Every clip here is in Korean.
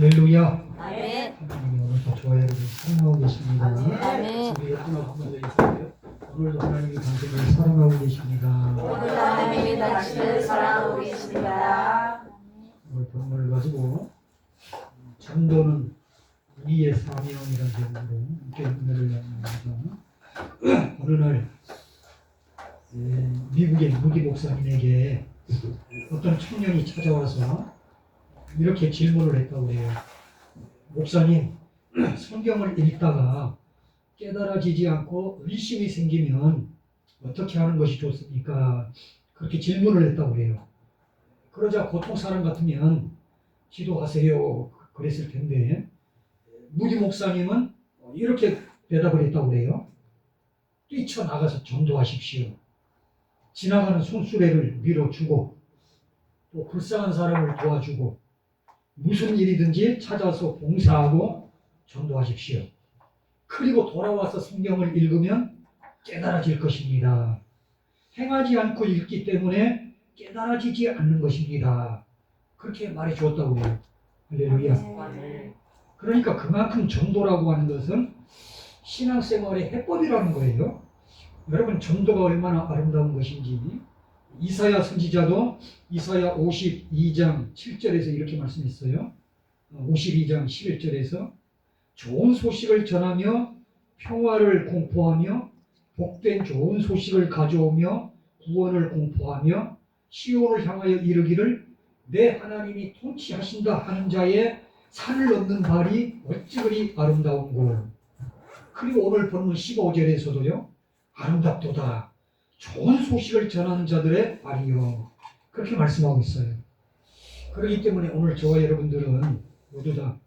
할렐루야. 아멘. 하나님 오늘도 좋아요를 사랑하고 계십니다. 아멘. 우리 하나 부분에 있어요. 오늘도 하나님이 당신을 사랑하고 계십니다. 오늘 하나님이 당신을 사랑하고 계십니다. 오늘 본문을 가지고 전도는 우리의 사명이라는 제목으로 함께 은혜를 나눕니다. 어느 날 미국의 무기 목사님에게 어떤 청년이 찾아와서 이렇게 질문을 했다고 해요. 목사님, 성경을 읽다가 깨달아지지 않고 의심이 생기면 어떻게 하는 것이 좋습니까? 그렇게 질문을 했다고 해요. 그러자 보통 사람 같으면 기도하세요 그랬을 텐데 무기 목사님은 이렇게 대답을 했다고 해요. 뛰쳐나가서 전도하십시오. 지나가는 손수레를 밀어주고 또 불쌍한 사람을 도와주고 무슨 일이든지 찾아서 봉사하고 전도하십시오. 그리고 돌아와서 성경을 읽으면 깨달아질 것입니다. 행하지 않고 읽기 때문에 깨달아지지 않는 것입니다. 그렇게 말해 주었다고 해요. 할렐루야. 그러니까 그만큼 전도라고 하는 것은 신앙생활의 해법이라는 거예요. 여러분, 전도가 얼마나 아름다운 것인지 이사야 선지자도 이사야 52장 7절에서 이렇게 말씀했어요. 52장 11절에서 좋은 소식을 전하며 평화를 공포하며 복된 좋은 소식을 가져오며 구원을 공포하며 시온을 향하여 이르기를 내 하나님이 통치하신다 하는 자의 산을 넘는 발이 어찌 그리 아름다운고. 그리고 오늘 본문 15절에서도요. 아름답도다. 좋은 소식을 전하는 자들의 발이요. 그렇게 말씀하고 있어요. 그렇기 때문에 오늘 저와 여러분들은 모두 다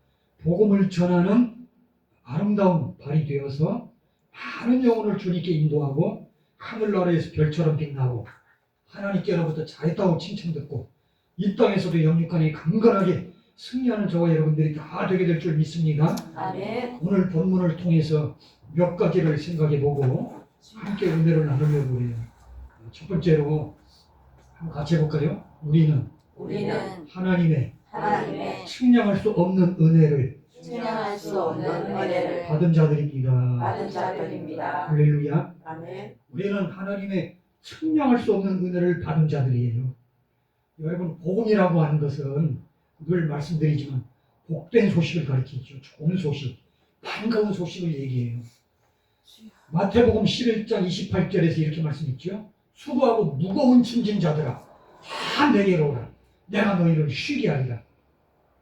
복음을 전하는 아름다운 발이 되어서 많은 영혼을 주님께 인도하고 하늘나라에서 별처럼 빛나고 하나님께로부터 잘했다고 칭찬 듣고 이 땅에서도 영육간에 강건하게 승리하는 저와 여러분들이 다 되게 될 줄 믿습니다. 아멘. 오늘 본문을 통해서 몇 가지를 생각해보고 함께 은혜를 나누려고 해요. 첫 번째로 한번 같이 해볼까요? 우리는 하나님의 측량할 수 없는 은혜를 측량할 수 없는 은혜를 받은 자들입니다. 할렐루야. 아멘. 우리는 하나님의 측량할 수 없는 은혜를 받은 자들이에요. 여러분, 복음이라고 하는 것은 늘 말씀드리지만 복된 소식을 가리키죠. 좋은 소식, 반가운 소식을 얘기해요. 마태복음 11장 28절에서 이렇게 말씀했죠. 수고하고 무거운 짐진 자들아 다 내게로 오라. 내가 너희를 쉬게 하리라.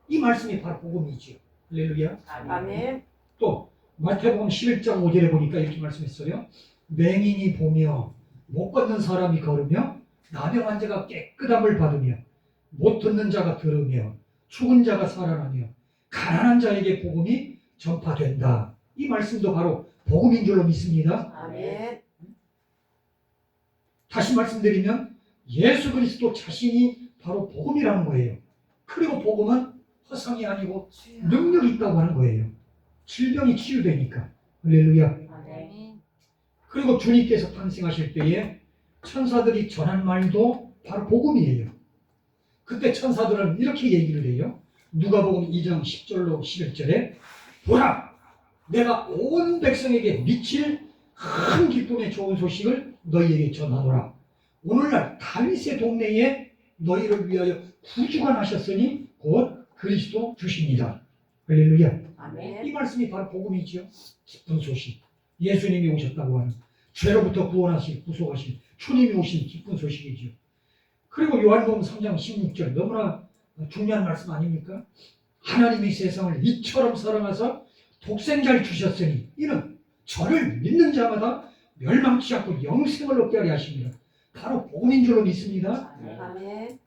이 말씀이 바로 복음이지요. 할렐루야. 아멘. 또 마태복음 11장 5절에 보니까 이렇게 말씀했어요. 맹인이 보며 못 걷는 사람이 걸으며 나병한 자가 깨끗함을 받으며 못 듣는 자가 들으며 죽은 자가 살아나며 가난한 자에게 복음이 전파된다. 이 말씀도 바로 복음인 줄로 믿습니다. 아멘. 다시 말씀드리면 예수 그리스도 자신이 바로 복음이라는 거예요. 그리고 복음은 허상이 아니고 능력이 있다고 하는 거예요. 질병이 치유되니까. 할렐루야. 아멘. 그리고 주님께서 탄생하실 때에 천사들이 전한 말도 바로 복음이에요. 그때 천사들은 이렇게 얘기를 해요. 누가복음 2장 10절로 11절에 보라! 내가 온 백성에게 미칠 큰 기쁨의 좋은 소식을 너희에게 전하노라. 오늘날 다윗의 동네에 너희를 위하여 구주가 나셨으니 곧 그리스도 주십니다. 할렐루야. 이 아멘. 말씀이 바로 복음이죠. 기쁜 소식. 예수님이 오셨다고 하는 죄로부터 구원하실 구속하실 주님이 오신 기쁜 소식이죠. 그리고 요한복음 3장 16절 너무나 중요한 말씀 아닙니까? 하나님이 세상을 이처럼 사랑하사 독생자를 주셨으니 이는 저를 믿는 자마다 멸망치 않고 영생을 얻게 하려 하십니다. 바로 복음인 줄로 믿습니다. 아멘.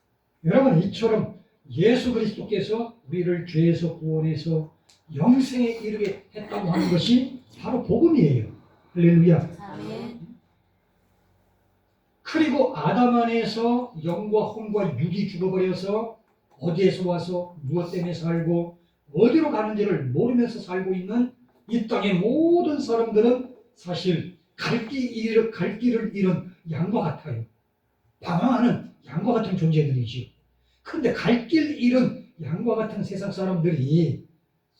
여러분 이처럼 예수 그리스도께서 우리를 죄에서 구원해서 영생에 이르게 했다고 하는 것이 바로 복음이에요. 할렐루야. 아멘. 그리고 아담 안에서 영과 혼과 육이 죽어버려서 어디에서 와서 무엇 때문에 살고 어디로 가는지를 모르면서 살고 있는 이 땅의 모든 사람들은 사실 갈 길을 잃은 양과 같아요. 방황하는 양과 같은 존재들이지요. 그런데 갈 길 잃은 양과 같은 세상 사람들이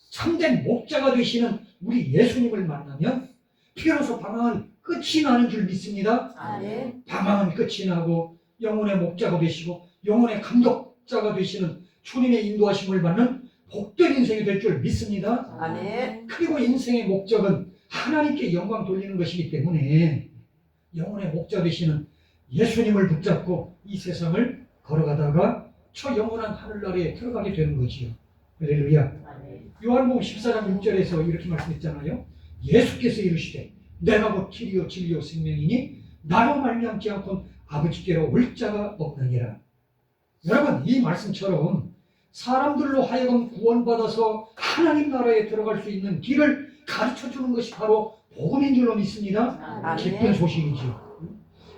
참된 목자가 되시는 우리 예수님을 만나면 비로소 방황은 끝이 나는 줄 믿습니다. 아멘. 방황은 끝이 나고 영혼의 목자가 되시고 영혼의 감독자가 되시는 주님의 인도하심을 받는 복된 인생이 될 줄 믿습니다. 아멘. 그리고 인생의 목적은 하나님께 영광 돌리는 것이기 때문에 영혼의 목자 되시는 예수님을 붙잡고 이 세상을 걸어가다가 저 영원한 하늘나라에 들어가게 되는 거지요. 할렐루야. 아멘. 요한복음 14장 6절에서 이렇게 말씀했잖아요. 예수께서 이르시되 내가 곧 길이요 진리요 생명이니 나로 말미암지 않고는 아버지께로 올 자가 없느니라. 여러분 이 말씀처럼 사람들로 하여금 구원받아서 하나님 나라에 들어갈 수 있는 길을 가르쳐주는 것이 바로 복음인 줄로 믿습니다. 아멘. 기쁜 소식이죠.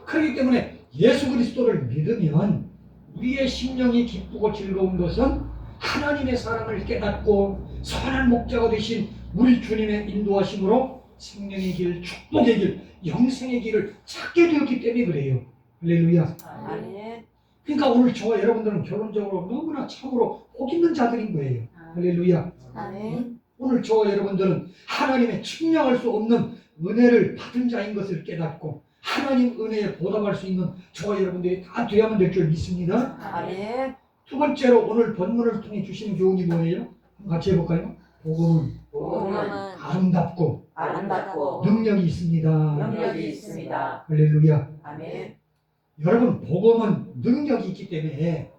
그렇기 때문에 예수 그리스도를 믿으면 우리의 심령이 기쁘고 즐거운 것은 하나님의 사랑을 깨닫고 선한 목자가 되신 우리 주님의 인도하심으로 생명의 길, 축복의 길, 영생의 길을 찾게 되었기 때문에 그래요. 할렐루야. 아멘. 그러니까 오늘 저와 여러분들은 결론적으로 너무나 참으로 복 있는 자들인 거예요. 할렐루야. 아멘. 오늘 저와 여러분들은 하나님의 측량할 수 없는 은혜를 받은 자인 것을 깨닫고 하나님 은혜에 보답할 수 있는 저와 여러분들이 다 되어야만 될 줄 믿습니다. 아멘. 두 번째로 오늘 본문을 통해 주시는 교훈이 뭐예요? 같이 해볼까요? 복음은 복음은 아름답고 아름답고 능력이 있습니다. 능력이 있습니다. 할렐루야. 아멘. 여러분 복음은 능력이 있기 때문에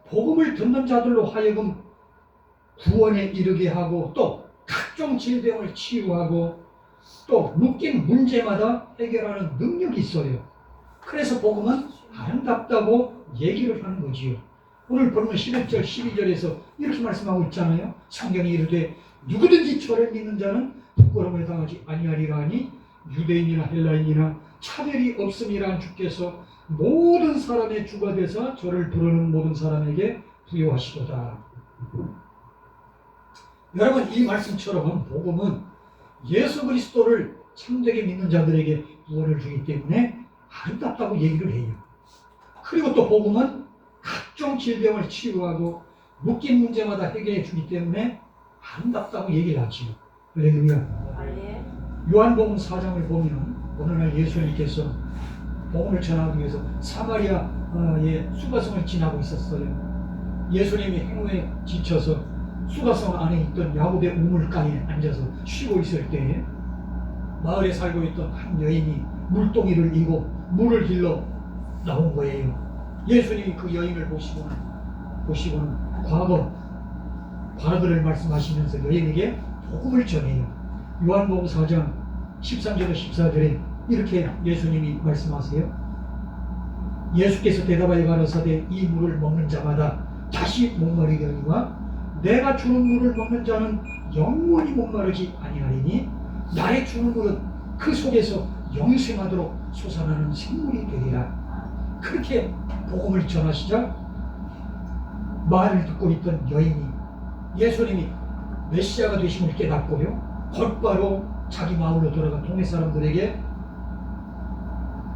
복음을 듣는 자들로 하여금 구원에 이르게 하고 또 각종 질병을 치유하고 또 묶인 문제마다 해결하는 능력이 있어요. 그래서 복음은 아름답다고 얘기를 하는 거지요. 오늘 본문 11절 12절에서 이렇게 말씀하고 있잖아요. 성경이 이르되 누구든지 저를 믿는 자는 부끄러움을 당하지 아니하리라 하니 유대인이나 헬라인이나 차별이 없음이라 주께서 모든 사람의 주가 되사 저를 부르는 모든 사람에게 부여하시도다. 여러분 이 말씀처럼 복음은 예수 그리스도를 참되게 믿는 자들에게 구원을 주기 때문에 아름답다고 얘기를 해요. 그리고 또 복음은 각종 질병을 치유하고 묶인 문제마다 해결해 주기 때문에 아름답다고 얘기를 하지요. 할렐루야. 아멘. 요한복음 4장을 보면 오늘날 예수님께서 복음을 전하기 위해서 사마리아의 수가성을 지나고 있었어요. 예수님이 행로에 지쳐서 수가성 안에 있던 야곱의 우물가에 앉아서 쉬고 있을 때에 마을에 살고 있던 한 여인이 물동이를 이고 물을 길러 나온 거예요. 예수님이 그 여인을 보시고 보시고는 과거 과거를 말씀하시면서 너희에게 복음을 전해요. 요한복음 4장 13절에 14절에 이렇게 예수님이 말씀하세요. 예수께서 대답하여 가라사대 이 물을 먹는 자마다 다시 목마르려니와 내가 주는 물을 먹는 자는 영원히 목마르지 아니하리니 나의 주는 물은 그 속에서 영생하도록 솟아나는 생물이 되리라. 그렇게 복음을 전하시자 말을 듣고 있던 여인이 예수님이 메시아가 되심을 깨닫고요, 곧바로 자기 마을로 돌아가 동네 사람들에게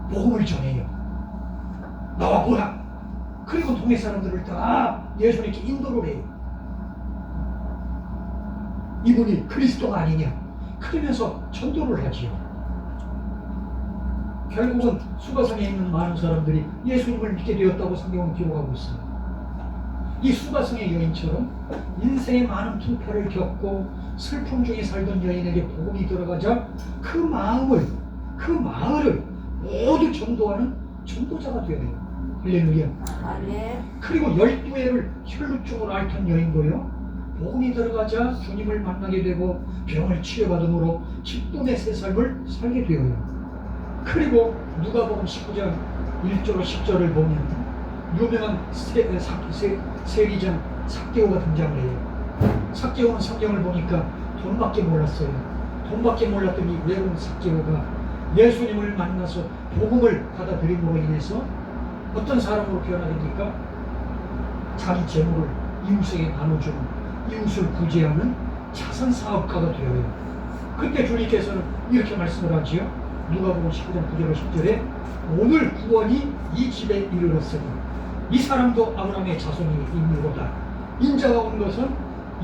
복음을 전해요. 나와 보라. 그리고 동네 사람들을 다 예수님께 인도를 해요. 이분이 그리스도가 아니냐 그러면서 전도를 하지요. 결국은 수가성에 있는 많은 사람들이 예수님을 믿게 되었다고 성경은 기록하고 있습니다. 이 수가성의 여인처럼 인생의 많은 풍파를 겪고 슬픔 중에 살던 여인에게 복음이 들어가자 그 마을을 모두 전도하는 전도자가 되어요. 할렐루야. 아멘. 그리고 12회를 혈루증으로 앓던 여인도요, 복음이 들어가자 주님을 만나게 되고 병을 치료받음으로 기쁨의 새 삶을 살게 되어요. 그리고 누가복음 19장 1절로 10절을 보면 유명한 세리장 삭개오가 등장을 해요. 삭개오는 성경을 보니까 돈밖에 몰랐어요. 돈밖에 몰랐던 이 외로운 삭개오가 예수님을 만나서 복음을 받아들임으로 인해서 어떤 사람으로 변화됩니까? 자기 재물을 이웃에게 나눠주는, 이웃을 구제하는 자선사업가가 되어요. 그때 주님께서는 이렇게 말씀을 하지요. 누가복음 19장 9절로 10절에 오늘 구원이 이 집에 이르렀으니 이 사람도 아브라함의 자손이 있느로다. 인자가 온 것은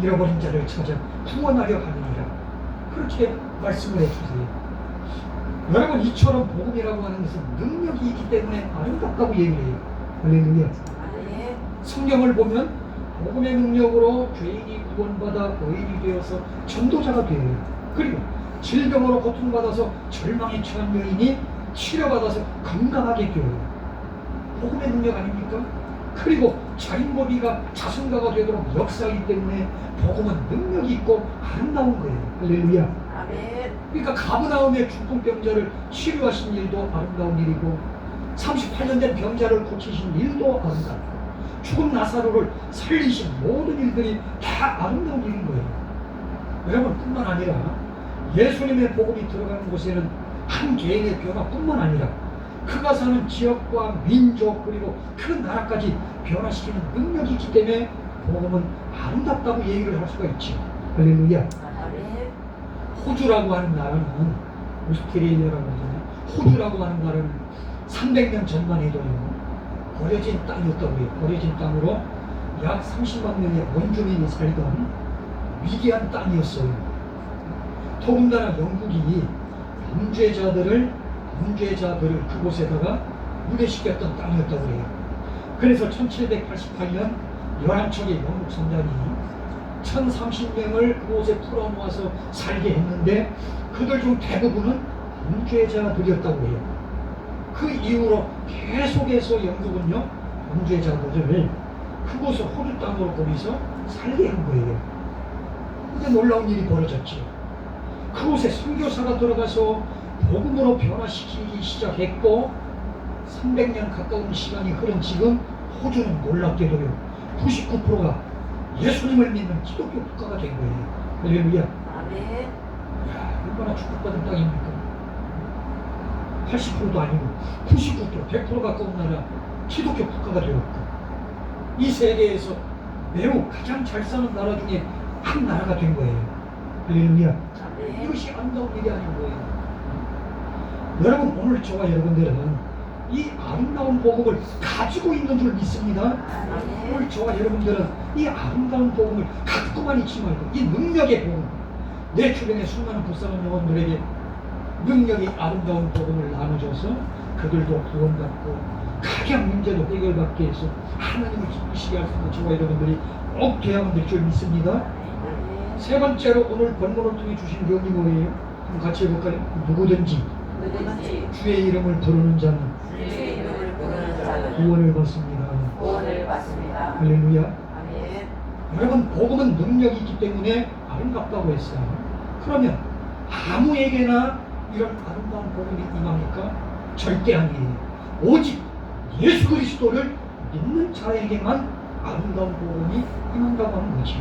잃어버린 자를 찾아 구원하려 함이니라. 그렇게 말씀을 해주세요. 여러분, 이처럼 복음이라고 하는 것은 능력이 있기 때문에 아름답다고 얘기를 해요. 할렐루야. 아멘. 성경을 보면 복음의 능력으로 죄인이 구원받아 의인이 되어서 전도자가 되어요. 그리고 질병으로 고통받아서 절망에 처한 여인이 치료받아서 건강하게 되어요. 복음의 능력 아닙니까? 그리고 자린고비가 자선가가 되도록 역사하기 때문에 복음은 능력이 있고 아름다운 거예요. 할렐루야. 아멘. 그러니까 가브나움의 중풍병자를 치료하신 일도 아름다운 일이고 38년 된 병자를 고치신 일도 아름답고 죽은 나사로를 살리신 모든 일들이 다 아름다운 일인 거예요. 여러분, 뿐만 아니라 예수님의 복음이 들어가는 곳에는 한 개인의 변화뿐만 아니라 그가 사는 지역과 민족 그리고 그 나라까지 변화시키는 능력이 있기 때문에 복음은 아름답다고 얘기를 할 수가 있죠. 할렐루야. 아멘. 호주라고 하는 나라는, 오스트레일리아라고 하잖아요. 호주라고 하는 나라는 300년 전만 해도요, 버려진 땅이었다고 해요. 버려진 땅으로 약 30만 명의 원주민이 살던 위대한 땅이었어요. 더군다나 영국이 범죄자들을 그곳에다가 유배시켰던 땅이었다고 해요. 그래서 1788년 11척의 영국 선장이 1030명을 그곳에 풀어모아서 살게 했는데 그들 중 대부분은 범죄자들이었다고 해요. 그 이후로 계속해서 영국은요, 범죄자들을 그곳을 호주 땅으로 보내서 살게 한 거예요. 근데 놀라운 일이 벌어졌죠. 그곳에 선교사가 들어가서 복음으로 변화시키기 시작했고 300년 가까운 시간이 흐른 지금 호주는 놀랍게도요 99%가 예수님을 믿는 기독교 국가가 된 거예요. 할렐루야. 아멘. 야, 얼마나 축복받은 땅입니까? 80%도 아니고 99%, 100% 가까운 나라 기독교 국가가 되었고 이 세계에서 매우 가장 잘 사는 나라 중에 한 나라가 된 거예요. 할렐루야. 아멘. 이것이 아름다운 일이 아닌 거예요. 여러분, 오늘 저와 여러분들은 이 아름다운 복음을 가지고 있는 줄 믿습니다. 아멘. 오늘 저와 여러분들은 이 아름다운 복음을 갖고만 있지 말고 이 능력의 복음, 내 주변의 수많은 불쌍한 영혼들에게 능력이 아름다운 복음을 나눠줘서 그들도 구원받고 각양 문제도 해결받게 해서 하나님을 기쁘시게 할 수 있는 저와 여러분들이 꼭 되어야만 될 줄 믿습니다. 아멘. 세 번째로 오늘 본문을 통해 주신 교훈이 뭐예요? 한번 같이 해볼까요? 누구든지 누구든지 주의 이름을 부르는 자는 주의 이름을 부르는 자는 구원을 받습니다. 구원을 받습니다. 할렐루야. 아멘. 여러분, 복음은 능력이 있기 때문에 아름답다고 했어요. 그러면 아무에게나 이런 아름다운 복음이 임합니까? 절대 아니에요. 오직 예수 그리스도를 믿는 자에게만 아름다운 복음이 임한다고 하는 거죠.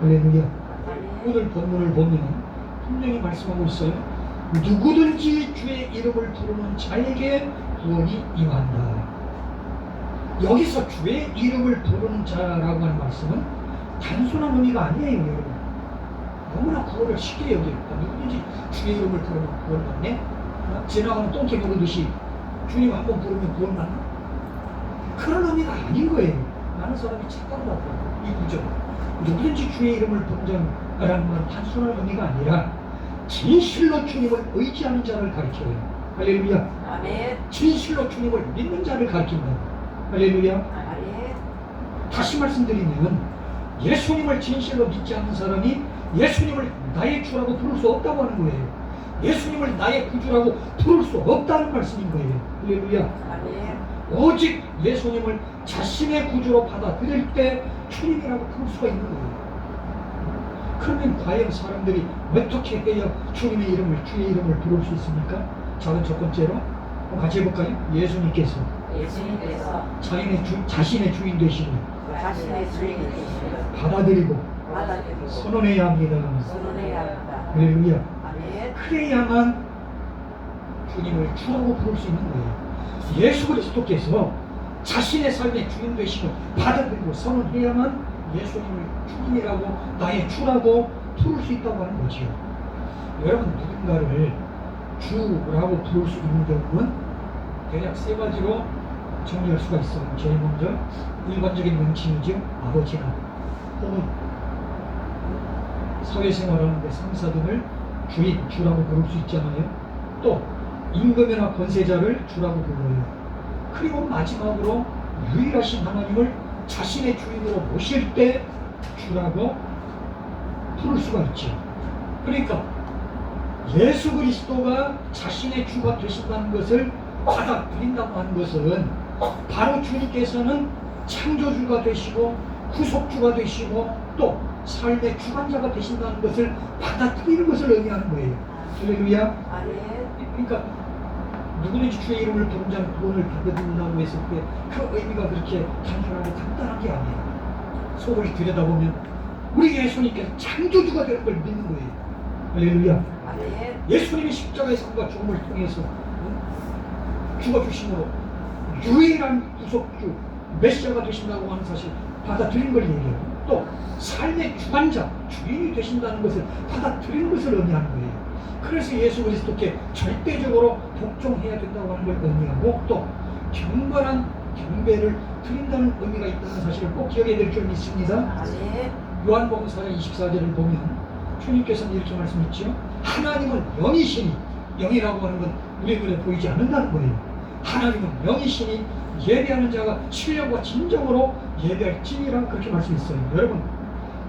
할렐루야. 아멘. 오늘 본문을 보면 분명히 말씀하고 있어요. 누구든지 주의 이름을 부르는 자에게 구원이 임한다. 여기서 주의 이름을 부르는 자라고 하는 말씀은 단순한 의미가 아니에요, 여러분. 너무나 구원을 쉽게 여겨요. 누구든지 주의 이름을 부르면 구원 받네? 지나가는 똥개 부르듯이 주님 한번 부르면 구원 받나? 그런 의미가 아닌 거예요. 많은 사람이 착각을 하고 이 구절. 누구든지 주의 이름을 부르는 자라는 건 단순한 의미가 아니라 진실로 주님을 의지하는 자를 가르쳐요. 할렐루야. 아멘. 진실로 주님을 믿는 자를 가르친다. 할렐루야. 아멘. 다시 말씀드리면 예수님을 진실로 믿지 않는 사람이 예수님을 나의 주라고 부를 수 없다고 하는 거예요. 예수님을 나의 구주라고 부를 수 없다는 말씀인 거예요. 할렐루야. 아멘. 오직 예수님을 자신의 구주로 받아들일 때 주님이라고 부를 수가 있는 거예요. 그러면 과연 사람들이 어떻게 해야 주님의 이름을, 주의 이름을 부를 수 있습니까? 자, 첫 번째로 같이 해볼까요? 예수님께서 예수님께서 자신의 주인 되시고 자신의 주인이 되시면 받아들이고 받아들이고 선언해야 합니다. 선언해야 합니다. 할렐루야. 아멘. 그래야만 주님을 주라고 부를 수 있는 거예요. 예수 그리스도께서 자신의 삶의 주인 되시고 받아들이고 선언해야만 예수님을 주님이라고 나의 주라고 부를 수 있다고 하는 거지요. 여러분, 누군가를 주라고 부를 수 있는 경우는 대략 세 가지로 정리할 수가 있어요. 제일 먼저 일반적인 명칭이죠. 아버지나 혹은 사회생활하는데 상사 등을 주인, 주라고 부를 수 있잖아요. 또 임금이나 권세자를 주라고 불러요. 그리고 마지막으로 유일하신 하나님을 자신의 주인으로 모실 때 주라고 부를 수가 있죠. 그러니까 예수 그리스도가 자신의 주가 되신다는 것을 받아들인다고 하는 것은 바로 주님께서는 창조주가 되시고 구속주가 되시고 또 삶의 주관자가 되신다는 것을 받아들이는 것을 의미하는 거예요. 할렐루야. 아멘. 그러니까 누구든지 주의 이름을 부른 자는 구원을 받는다고 했을 때 그 의미가 그렇게 단순하고 간단한 게 아니에요. 속을 들여다보면 우리 예수님께서 창조주가 되는 걸 믿는 거예요. 할렐루야. 아멘. 예수님이 십자가의 삶과 죽음을 통해서 죽어주심으로 유일한 구속주 메시아가 되신다고 하는 사실 받아들인 걸 얘기해요. 또 삶의 주관자 주인이 되신다는 것을 받아들이는 것을 의미하는 거예요. 그래서 예수 그리스도께 절대적으로 복종해야 된다고 하는 걸 의미하고 또 경건한 경배를 드린다는 의미가 있다는 사실을 꼭 기억해야 될 줄 믿습니다. 아멘. 요한복음 4장 24절을 보면 주님께서는 이렇게 말씀했죠. 하나님은 영이시니, 영이라고 하는 건 우리 눈에 보이지 않는다는 거예요. 하나님은 영이시니 예배하는 자가 신령과 진정으로 예배할지니라 그렇게 말씀했어요. 여러분,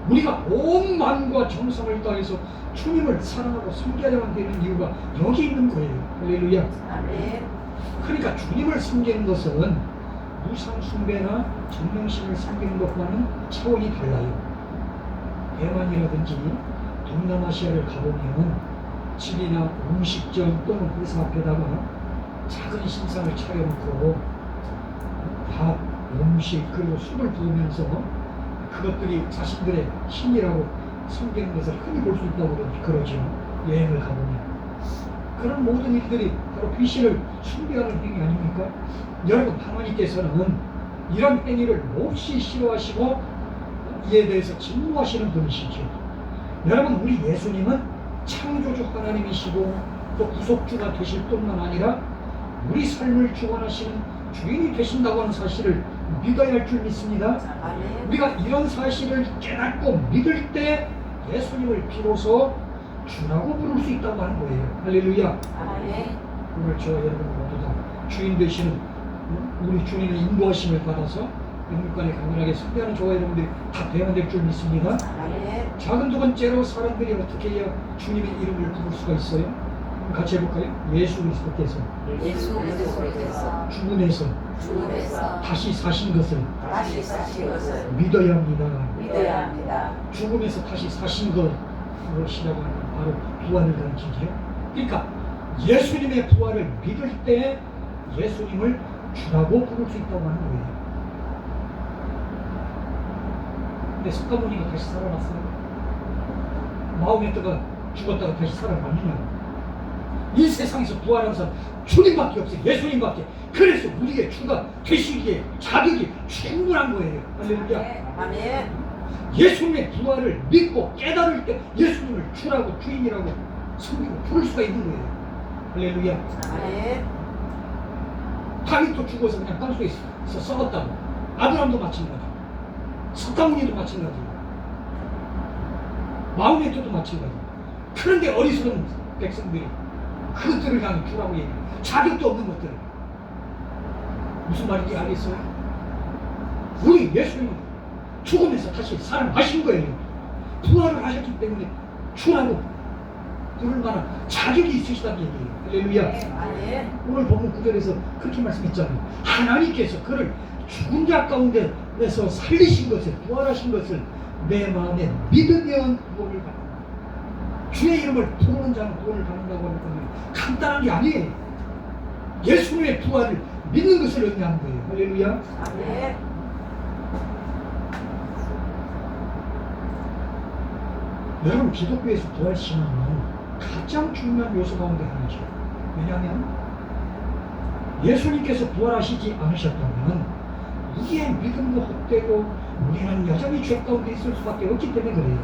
우리가 온 마음과 정성을 다해서 주님을 사랑하고 섬겨야만 되는 이유가 여기 있는 거예요. 할렐루야. 아멘. 그러니까 주님을 섬기는 것은 무상 숭배나 정명심을 섬기는 것과는 차원이 달라요. 대만이라든지 동남아시아를 가보면 집이나 음식점 또는 회사 앞에다가 작은 신상을 차려놓고 밥, 음식 그리고 술을 부으면서 그것들이 자신들의 신이라고 섬기는 것을 흔히 볼 수 있다고 그러죠. 여행을 가보면 그런 모든 일들이 바로 귀신을 숭배하는 행위 아닙니까? 여러분, 하나님께서는 이런 행위를 몹시 싫어하시고 이에 대해서 진노하시는 분이시죠. 여러분, 우리 예수님은 창조주 하나님이시고 또 구속주가 되실 뿐만 아니라 우리 삶을 주관하시는 주인이 되신다고 하는 사실을 믿어야 할 줄 믿습니다. 아멘. 우리가 이런 사실을 깨닫고 믿을 때 예수님을 비로소 주라고 부를 수 있다고 하는 거예요. 할렐루야. 아멘. 오늘 저 여러분 모두 다 주인 되시는 우리 주님의 인도하심을 받아서 영육간에 강건하게 숭배하는 저와 여러분들이 다 되어야 될 줄 믿습니다. 아멘. 작은 두 번째로 사람들이 어떻게 해야 주님의 이름을 부를 수가 있어요? 같이 해볼까요? 예수 그리스도께서 예수 그리스도께서 죽음에서 죽음에서 다시 사신 것을 다시 사신 것을 믿어야 합니다. 믿어야 합니다. 죽음에서 다시 사신 것이라고 하는 바로 부활을 가르치죠. 그러니까 예수님의 부활을 믿을 때 예수님을 주라고 부를 수 있다고 하는 거예요. 근데 석가모니가 다시 살아났어요. 마호메트가 죽었다가 다시 살아났느냐? 이 세상에서 부활한 사람 주님밖에 없어요. 예수님밖에. 그래서 우리의 주가 되시기에 자격이 충분한 거예요. 할렐루야. 아멘. 예수님의 부활을 믿고 깨달을 때 예수님을 주라고 주인이라고 섬기고 부를 수가 있는 거예요. 할렐루야. 아멘. 다윗도 죽어서 그냥 땅속에 썩었다고. 아브람도 마찬가지. 석가모니도 마찬가지. 마호메트도 마찬가지. 그런데 어리석은 백성들이 그것들을 향해 주라고 얘기해요. 자격도 없는 것들. 무슨 말인지 알겠어요? 우리 예수님은 죽음에서 다시 살아나신 거예요. 부활을 하셨기 때문에 주라고 부를 만한 자격이 있으시다는 얘기예요. 할렐루야. 아멘. 오늘 본문 9절에서 그렇게 말씀했잖아요. 하나님께서 그를 죽은 자 가운데에서 살리신 것을, 부활하신 것을 내 마음에 믿으면 구원을 받는다. 주의 이름을 부르는 자는 구원을 받는다고 하는 것은 간단한 게 아니에요. 예수님의 부활을 믿는 것을 의미하는 거예요. 할렐루야. 아멘. 여러분, 기독교에서 부활신앙은 가장 중요한 요소 가운데 하나죠. 왜냐하면 예수님께서 부활하시지 않으셨다면 우리의 믿음도 헛되고 우리는 여전히 죄 가운데 있을 수밖에 없기 때문에 그래요.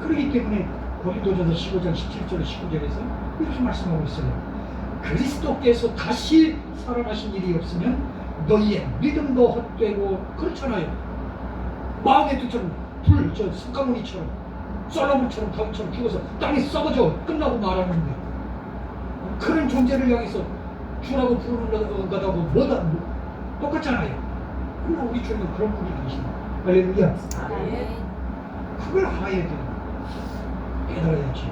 그렇기 때문에 고린도전서 15장 17절 19절에서 이렇게 말씀하고 있어요. 그리스도께서 다시 살아나신 일이 없으면 너희의 믿음도 헛되고, 그렇잖아요. 마음의 뜻처럼 석가모니처럼 솔로몬처럼 다윗처럼 죽어서 땅에 썩어져 끝나고 말하는데 그런 존재를 향해서 주라고 부르는 것하고 뭐다 똑같잖아요. 그러나 우리 주님은 그런 분이 아니십니다. 할렐루야. 아멘. 그걸 알아야 돼요. 깨달아야지.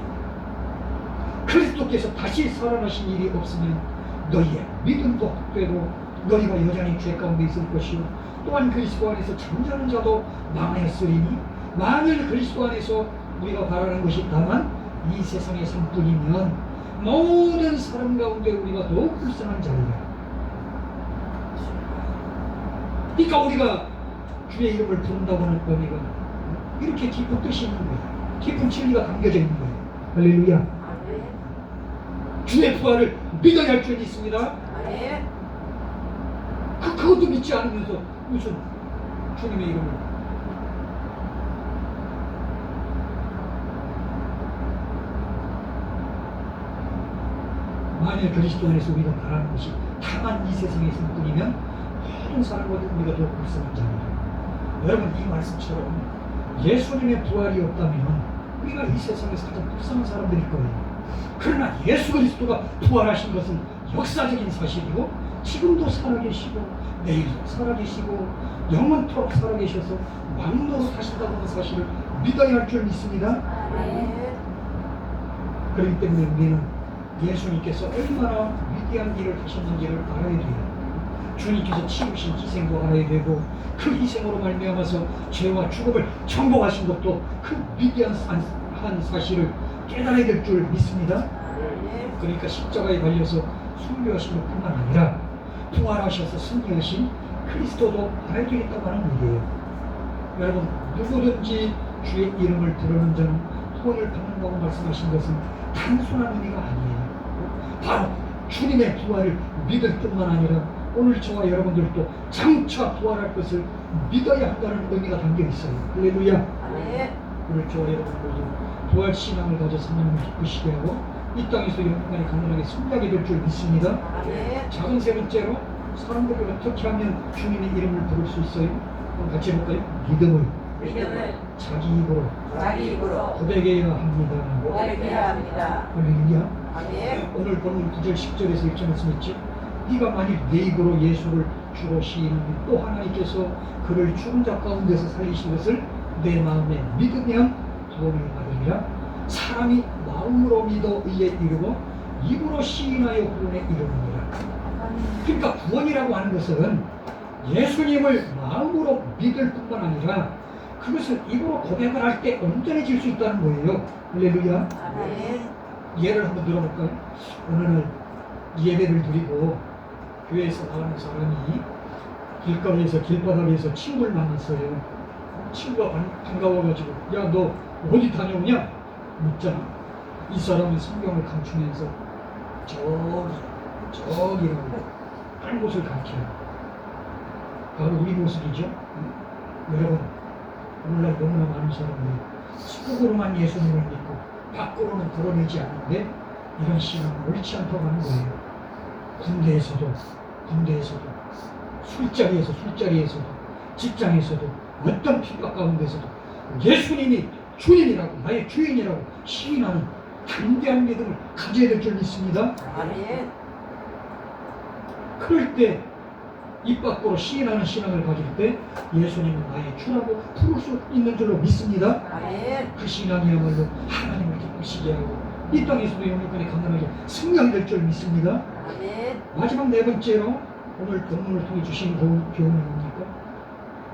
그리스도께서 다시 살아나신 일이 없으면 너희의 믿음도 헛되고 너희가 여전히 죄 가운데 있을 것이요 또한 그리스도 안에서 잠자는 자도 망하였으리니 만일 그리스도 안에서 우리가 바라는 것이 다만 이 세상의 삶뿐이면 모든 사람 가운데 우리가 더욱 불쌍한 자리라. 그러니까 우리가 주의 이름을 부른다고 하는 의미가 이렇게 깊은 뜻이 있는 거예요. 깊은 진리가 담겨져 있는 거예요. 할렐루야. 아멘. 주의 부활을 믿어야 할 줄이 있습니다. 아멘. 그것도 믿지 않으면서 무슨 주님의 이름을 만일 그리스도 안에서 우리가 바라는 것이 다만 이 세상에 있을 뿐이면 모든 사람보다 우리가 더 불쌍한 자입니다. 여러분, 이 말씀처럼 예수님의 부활이 없다면 우리가 이 세상에서 가장 불쌍한 사람들일 거예요. 그러나 예수 그리스도가 부활하신 것은 역사적인 사실이고 지금도 살아계시고 내일도 살아계시고 영원토록 살아계셔서 왕노로 하신다고 하는 사실을 믿어야 할 줄 믿습니다. 아멘. 그렇기 때문에 우리는 예수님께서 얼마나 위대한 일을 하셨는지를 알아야 돼요. 주님께서 치르신 희생도 알아야 되고 그 희생으로 말미암아서 죄와 죽음을 정복하신 것도 그 위대한 한 사실을 깨달아야 될 줄 믿습니다. 아멘. 그러니까 십자가에 달려서 순교하신 것뿐만 아니라 부활하셔서 승리하신 그리스도도 알아야 되겠다고 하는 얘기예요. 여러분, 누구든지 주의 이름을 부르는 자는 구원을 받는다고 말씀하신 것은 단순한 의미가 아니에요. 바로 주님의 부활을 믿을 뿐만 아니라 오늘 저와 여러분들도 장차 부활할 것을 믿어야 한다는 의미가 담겨 있어요. 할렐루야. 아멘. 오늘 저와 여러분 모두 부활 신앙을 가져서 하나님을 기쁘시게 하고 이 땅에서 영원히 강건하게 승리하게 될 줄 믿습니다. 아멘. 작은 세 번째로 사람들이 어떻게 하면 주님의 이름을 부를 수 있어요? 한번 같이 해볼까요? 믿음을 믿음을 자기 입으로 자기 입으로 고백해야 합니다. 고백해야 합니다. 할렐루야. 아멘. 오늘 본문 9절 10절에서 이렇게 말씀했죠. 네가 만일 내 입으로 예수를 주로 시인하면 또 하나님께서 그를 죽은 자 가운데서 살리신 것을 내 마음에 믿으면 구원을 받으리라. 사람이 마음으로 믿어 의에 이르고 입으로 시인하여 구원에 이르느니라. 그러니까 구원이라고 하는 것은 예수님을 마음으로 믿을 뿐만 아니라 그것을 입으로 고백을 할 때 온전해질 수 있다는 거예요. 할렐루야. 아멘. 예를 한번 들어볼까요? 어느 날 예배를 드리고 교회에서 나가는 사람이 길가에서 길바닥에서 친구를 만났어요. 친구가 반가워가지고 야 너 어디 다녀오냐? 묻잖아. 이 사람은 성경을 감추면서 저기라고 딴 곳을 가르쳐요. 바로 우리 모습이죠. 여러분 오늘날 너무나 많은 사람들이 속으로만 예수님을 믿고 밖으로는 드러내지 않는데 이런 신앙은 옳지 않다고 하는 거예요. 군대에서도 술자리에서도 직장에서도 어떤 핍박 가운데서도 예수님이 주님이라고 나의 주인이라고 시인하는 담대한 믿음을 가져야 될 줄 믿습니다. 아멘. 그럴 때 입 밖으로 시인하는 신앙을 가질 때 예수님은 나의 주라고 부를 수 있는 줄로 믿습니다. 아멘. 그 신앙이야말로 하나님을 기쁘시게 하고 이 땅에서도 영육간에 강건하게 승리될 줄 믿습니다. 아멘. 마지막 네 번째로 오늘 본문을 통해 주신 교훈은 뭡니까?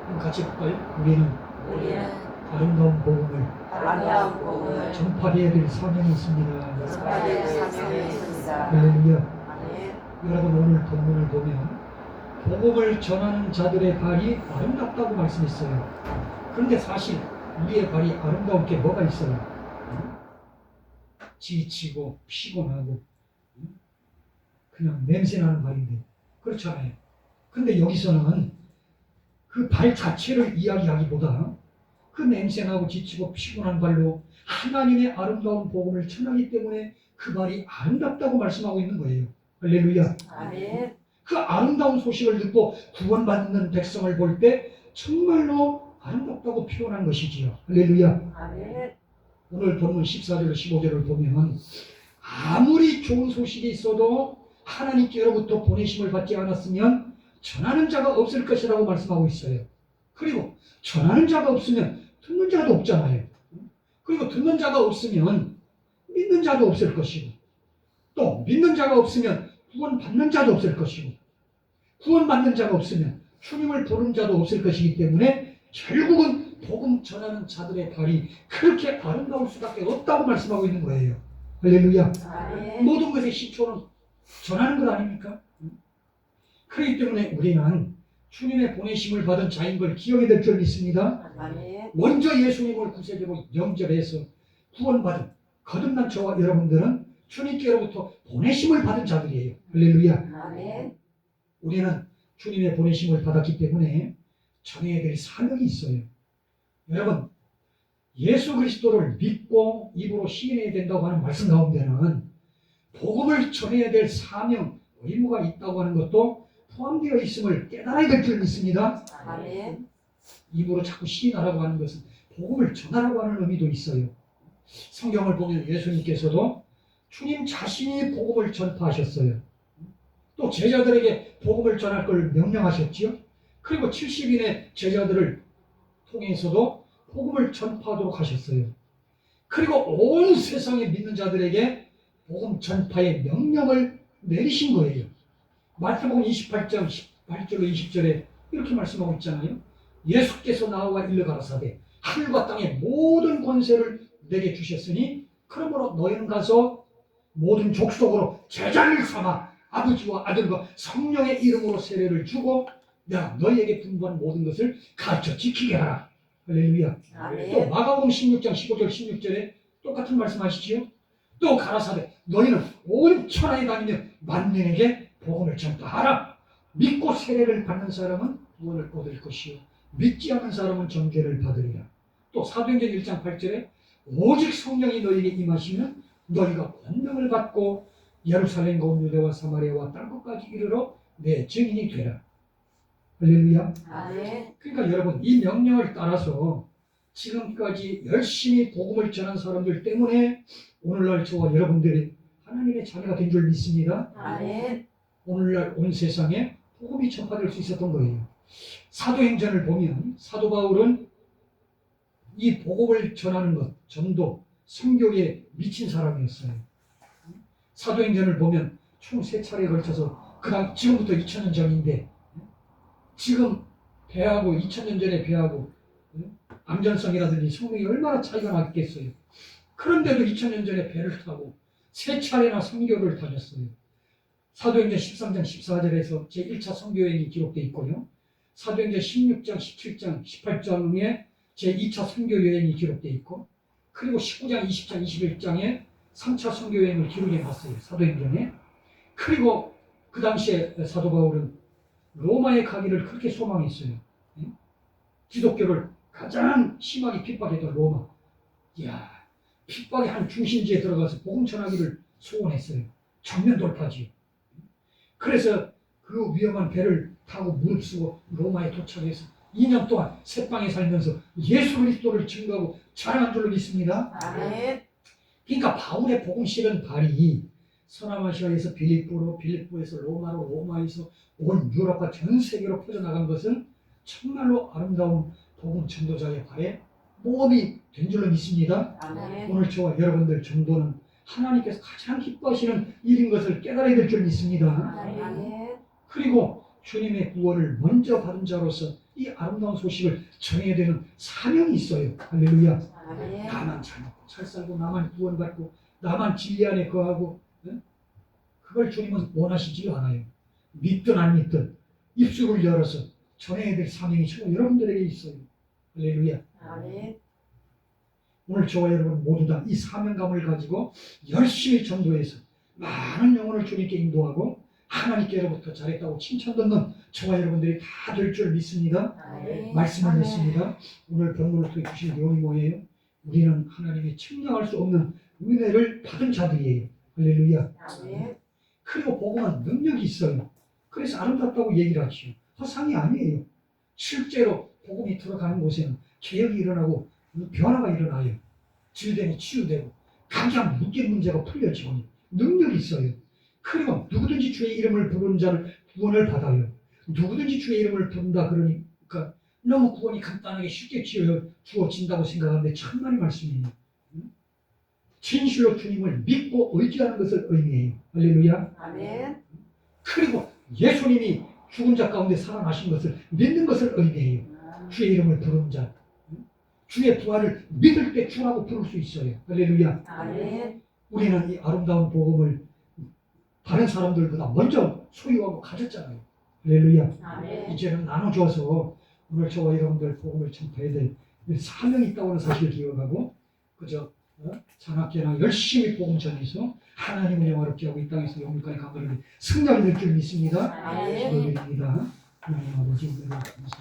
한번 같이 볼까요? 우리는 우리는 아름다운 복음을 아름다운 복음을 전파해야 될 사명이 있습니다. 전파될 사명이 있습니다. 할렐루야. 아멘. 여러분 오늘 본문을 보면 복음을 전하는 자들의 발이 아름답다고 말씀했어요. 그런데 사실 우리의 발이 아름다운 게 뭐가 있어요? 지치고 피곤하고 그냥 냄새나는 발인데 그렇잖아요. 근데 여기서는 그 발 자체를 이야기하기보다 그 냄새나고 지치고 피곤한 발로 하나님의 아름다운 복음을 전하기 때문에 그 발이 아름답다고 말씀하고 있는 거예요. 할렐루야. 아멘. 그 아름다운 소식을 듣고 구원받는 백성을 볼 때 정말로 아름답다고 표현한 것이지요. 할렐루야. 아멘. 오늘 본문 14절 15절을 보면 아무리 좋은 소식이 있어도 하나님께로부터 보내심을 받지 않았으면 전하는 자가 없을 것이라고 말씀하고 있어요. 그리고 전하는 자가 없으면 듣는 자도 없잖아요. 그리고 듣는 자가 없으면 믿는 자도 없을 것이고 또 믿는 자가 없으면 구원받는 자도 없을 것이고 구원받는 자가 없으면 주님을 부르는 자도 없을 것이기 때문에 결국은 복음 전하는 자들의 발이 그렇게 아름다울 수밖에 없다고 말씀하고 있는 거예요. 할렐루야. 아멘. 모든 것의 시초는 전하는 것 아닙니까? 그렇기 때문에 우리는 주님의 보내심을 받은 자인 걸 기억해야 될 줄 믿습니다. 아멘. 먼저 예수님을 구세주로 영접해서 구원받은 거듭난 저와 여러분들은 주님께로부터 보내심을 받은 자들이에요. 할렐루야. 아멘. 우리는 주님의 보내심을 받았기 때문에 전해야 될 사명이 있어요. 여러분, 예수 그리스도를 믿고 입으로 시인해야 된다고 하는 말씀 가운데는 복음을 전해야 될 사명, 의무가 있다고 하는 것도 포함되어 있음을 깨달아야 될 줄 믿습니다. 아멘. 입으로 자꾸 시인하라고 하는 것은 복음을 전하라고 하는 의미도 있어요. 성경을 보면 예수님께서도 주님 자신이 복음을 전파하셨어요. 또 제자들에게 복음을 전할 걸 명령하셨지요. 그리고 70인의 제자들을 통해서도 복음을 전파하도록 하셨어요. 그리고 온 세상에 믿는 자들에게 복음 전파의 명령을 내리신 거예요. 마태복음 28장 18절로 20절에 이렇게 말씀하고 있잖아요. 예수께서 나와 일러 가라사대 하늘과 땅의 모든 권세를 내게 주셨으니 그러므로 너희는 가서 모든 족속으로 제자를 삼아 아버지와 아들과 성령의 이름으로 세례를 주고 내가 너희에게 분부한 모든 것을 가르쳐 지키게 하라. 할렐루야. 또 아멘. 마가복음 16장 15절 16절에 똑같은 말씀하시지요. 또 가라사대 너희는 온 천하에 다니며 만민에게 복음을 전파하라. 믿고 세례를 받는 사람은 구원을 얻을 것이요 믿지 않는 사람은 정죄를 받으리라. 또 사도행전 1장 8절에 오직 성령이 너희에게 임하시면 너희가 권능을 받고 예루살렘과 온 유대와 사마리아와 땅끝까지 이르러 내 증인이 되라. 할렐루야. 아멘. 그러니까 여러분 이 명령을 따라서 지금까지 열심히 복음을 전한 사람들 때문에 오늘날 저와 여러분들이 하나님의 자녀가 된 줄 믿습니다. 아멘. 오늘날 온 세상에 복음이 전파될 수 있었던 거예요. 사도행전을 보면 사도 바울은 이 복음을 전하는 것, 전도, 선교에 미친 사람이었어요. 사도행전을 보면 총 3차례에 걸쳐서 그다음 지금부터 2000년 전인데 지금 배하고 2000년 전에 배하고 안전성이라든지 성능이 얼마나 차이가 나겠어요. 그런데도 2000년 전에 배를 타고 3차례나 선교를 다녔어요. 사도행전 13장 14절에서 제1차 선교여행이 기록되어 있고요. 사도행전 16장 17장 18장에 제2차 선교여행이 기록되어 있고 그리고 19장 20장 21장에 3차 선교여행을 기록해 놨어요. 사도행전에. 그리고 그 당시에 사도 바울은 로마에 가기를 그렇게 소망했어요. 기독교를 가장 심하게 핍박했던 로마. 이야, 핍박의 한 중심지에 들어가서 복음 전하기를 소원했어요. 정면 돌파지요. 그래서 그 위험한 배를 타고 무릅쓰고 로마에 도착해서 2년 동안 새방에 살면서 예수 그리스도를 증거하고 자랑한 줄로 믿습니다. 아멘. 그러니까 바울의 복음 실은 발이 서남아시아에서 빌립보로, 빌립보에서 로마로, 로마에서 온 유럽과 전 세계로 퍼져나간 것은 정말로 아름다운 복음 전도자의 발에 모험이 된 줄로 믿습니다. 아멘. 오늘 저와 여러분들 전도는 하나님께서 가장 기뻐하시는 일인 것을 깨달아야 될 줄 믿습니다. 아멘. 그리고 주님의 구원을 먼저 받은 자로서 이 아름다운 소식을 전해야 되는 사명이 있어요. 할렐루야. 아멘. 나만 잘 먹고 잘 살고 나만 구원받고 나만 진리 안에 거하고 그걸 주님은 원하시지 않아요. 믿든 안 믿든 입술을 열어서 전해야 될 사명이 저 여러분들에게 있어요. 할렐루야. 아멘. 오늘 저와 여러분 모두 다 이 사명감을 가지고 열심히 전도해서 많은 영혼을 주님께 인도하고 하나님께로부터 잘했다고 칭찬 듣는 저와 여러분들이 다 될 줄 믿습니다. 아멘. 말씀을 아멘. 믿습니다. 오늘 본문을 통해 주신 내용이 뭐예요? 우리는 하나님의 측량할 수 없는 은혜를 받은 자들이에요. 할렐루야. 아멘. 그리고 복음은 능력이 있어요. 그래서 아름답다고 얘기를 하죠. 허상이 아니에요. 실제로 복음이 들어가는 곳에는 개혁이 일어나고 변화가 일어나요. 질병이 치유되고 각양 묶인 문제가 풀려지고 능력이 있어요. 그리고 누구든지 주의 이름을 부르는 자를 구원을 받아요. 누구든지 주의 이름을 부른다 그러니까 너무 구원이 간단하게 쉽게 주어진다고 생각하는데 천만의 말씀이에요. 진실로 주님을 믿고 의지하는 것을 의미해요. 할렐루야. 아멘. 그리고 예수님이 죽은 자 가운데 살아나신 것을 믿는 것을 의미해요. 주의 이름을 부르는 자. 주의 부활을 믿을 때 주라고 부를 수 있어요. 할렐루야. 아멘. 우리는 이 아름다운 복음을 다른 사람들보다 먼저 소유하고 가졌잖아요. 할렐루야. 아멘. 이제는 나눠줘서 오늘 저와 여러분들 복음을 전파해야 될 사명이 있다고 하는 사실을 기억하고 그저 자나깨나 열심히 복음 전해서 하나님을 영화롭게 하고 이 땅에서 영육간의 감사를 승리하게 될 줄 믿습니다. 아멘. 기도드립니다. 하나님 아버지 은혜를 감사합니다.